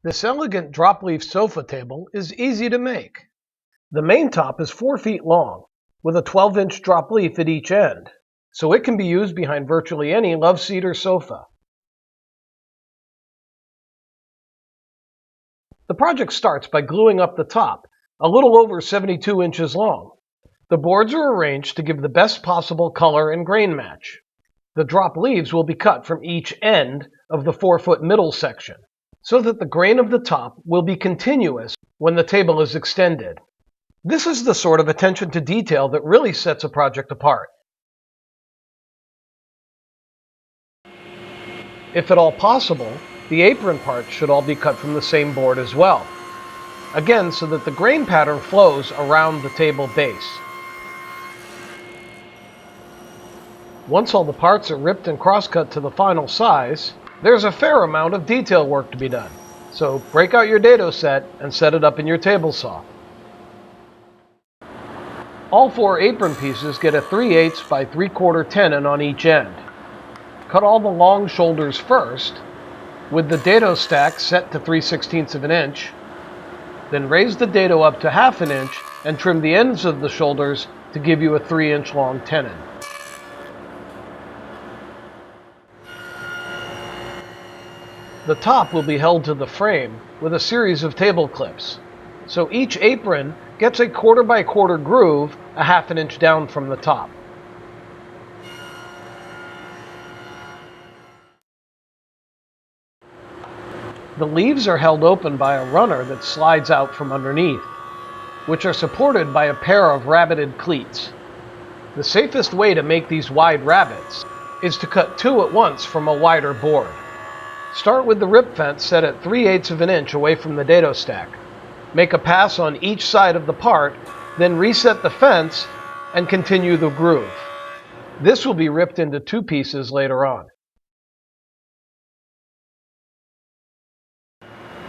This elegant drop-leaf sofa table is easy to make. The main top is 4 feet long, with a 12-inch drop leaf at each end, so it can be used behind virtually any love seat or sofa. The project starts by gluing up the top, a little over 72 inches long. The boards are arranged to give the best possible color and grain match. The drop leaves will be cut from each end of the 4-foot middle section, so that the grain of the top will be continuous when the table is extended. This is the sort of attention to detail that really sets a project apart. If at all possible, the apron parts should all be cut from the same board as well. Again, so that the grain pattern flows around the table base. Once all the parts are ripped and cross-cut to the final size, there's a fair amount of detail work to be done. So break out your dado set and set it up in your table saw. All 4 apron pieces get a 3/8 by 3/4 tenon on each end. Cut all the long shoulders first, with the dado stack set to 3/16 of an inch. Then raise the dado up to 1/2 inch and trim the ends of the shoulders to give you a 3-inch long tenon. The top will be held to the frame with a series of table clips, so each apron gets a 1/4 by 1/4 groove a 1/2 inch down from the top. The leaves are held open by a runner that slides out from underneath, which are supported by a pair of rabbeted cleats. The safest way to make these wide rabbets is to cut 2 at once from a wider board. Start with the rip fence set at 3/8 of an inch away from the dado stack. Make a pass on each side of the part, then reset the fence and continue the groove. This will be ripped into 2 pieces later on.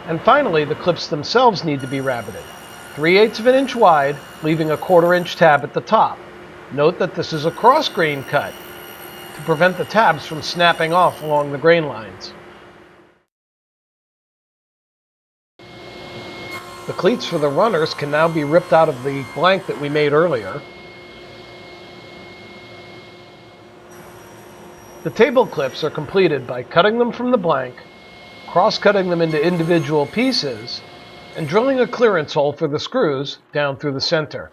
And finally, the clips themselves need to be rabbeted, 3/8 of an inch wide, leaving a 1/4 inch tab at the top. Note that this is a cross grain cut to prevent the tabs from snapping off along the grain lines. The cleats for the runners can now be ripped out of the blank that we made earlier. The table clips are completed by cutting them from the blank, cross-cutting them into individual pieces, and drilling a clearance hole for the screws down through the center.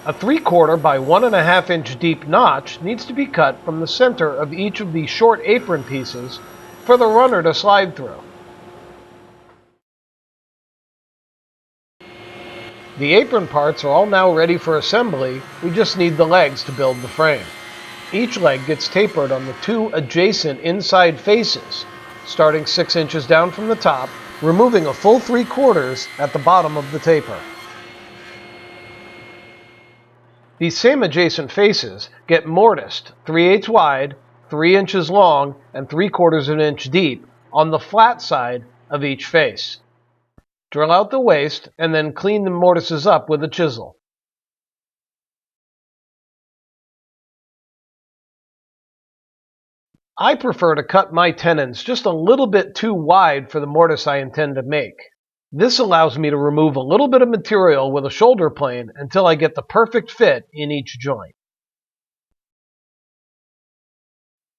A 3/4 by 1.5 inch deep notch needs to be cut from the center of each of the short apron pieces for the runner to slide through. The apron parts are all now ready for assembly. We just need the legs to build the frame. Each leg gets tapered on the 2 adjacent inside faces, starting 6 inches down from the top, removing a full 3/4 at the bottom of the taper. These same adjacent faces get mortised 3/8 wide, 3 inches long, and 3/4 of an inch deep on the flat side of each face. Drill out the waste and then clean the mortises up with a chisel. I prefer to cut my tenons just a little bit too wide for the mortise I intend to make. This allows me to remove a little bit of material with a shoulder plane until I get the perfect fit in each joint.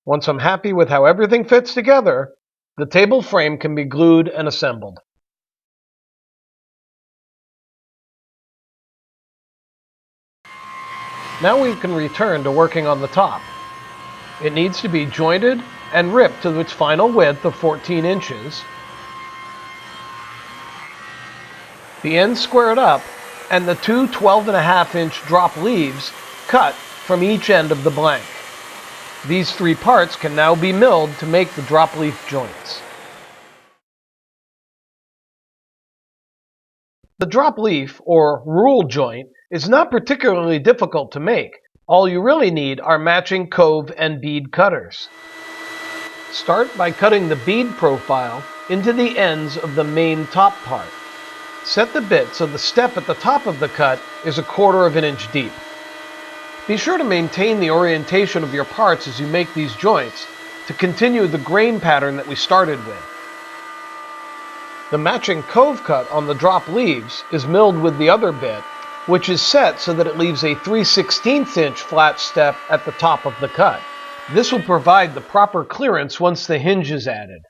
Once I'm happy with how everything fits together, the table frame can be glued and assembled. Now we can return to working on the top. It needs to be jointed and ripped to its final width of 14 inches. The ends squared up and the 2 12.5 inch drop leaves cut from each end of the blank. These 3 parts can now be milled to make the drop leaf joints. The drop leaf, or rule joint, is not particularly difficult to make. All you really need are matching cove and bead cutters. Start by cutting the bead profile into the ends of the main top part. Set the bit so the step at the top of the cut is a 1/4 of an inch deep. Be sure to maintain the orientation of your parts as you make these joints, to continue the grain pattern that we started with. The matching cove cut on the drop leaves is milled with the other bit, which is set so that it leaves a 3/16 inch flat step at the top of the cut. This will provide the proper clearance once the hinge is added.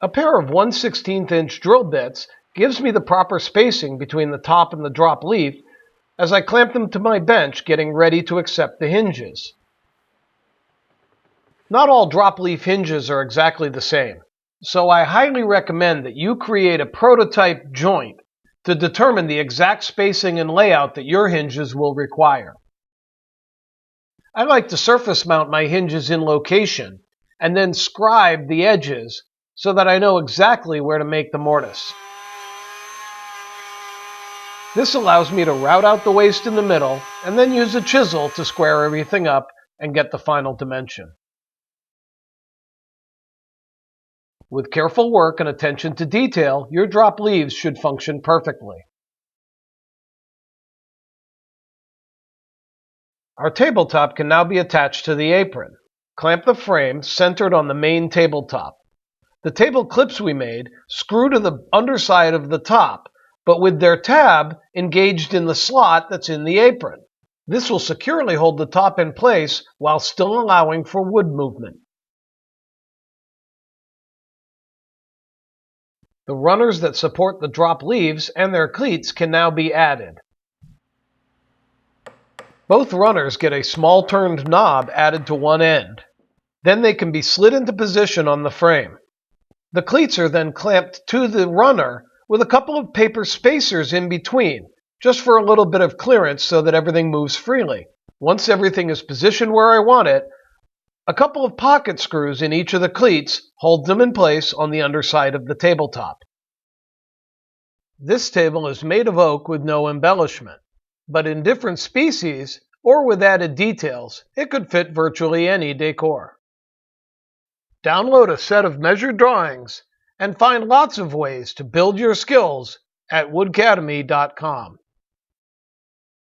A pair of 1/16 inch drill bits gives me the proper spacing between the top and the drop leaf as I clamp them to my bench, getting ready to accept the hinges. Not all drop leaf hinges are exactly the same, so I highly recommend that you create a prototype joint to determine the exact spacing and layout that your hinges will require. I like to surface mount my hinges in location and then scribe the edges so that I know exactly where to make the mortise. This allows me to route out the waste in the middle and then use a chisel to square everything up and get the final dimension. With careful work and attention to detail, your drop leaves should function perfectly. Our tabletop can now be attached to the apron. Clamp the frame centered on the main tabletop. The table clips we made screw to the underside of the top, but with their tab engaged in the slot that's in the apron. This will securely hold the top in place while still allowing for wood movement. The runners that support the drop leaves and their cleats can now be added. Both runners get a small turned knob added to one end. Then they can be slid into position on the frame. The cleats are then clamped to the runner with a couple of paper spacers in between, just for a little bit of clearance so that everything moves freely. Once everything is positioned where I want it, a couple of pocket screws in each of the cleats hold them in place on the underside of the tabletop. This table is made of oak with no embellishment, but in different species or with added details, it could fit virtually any decor. Download a set of measured drawings and find lots of ways to build your skills at woodcademy.com.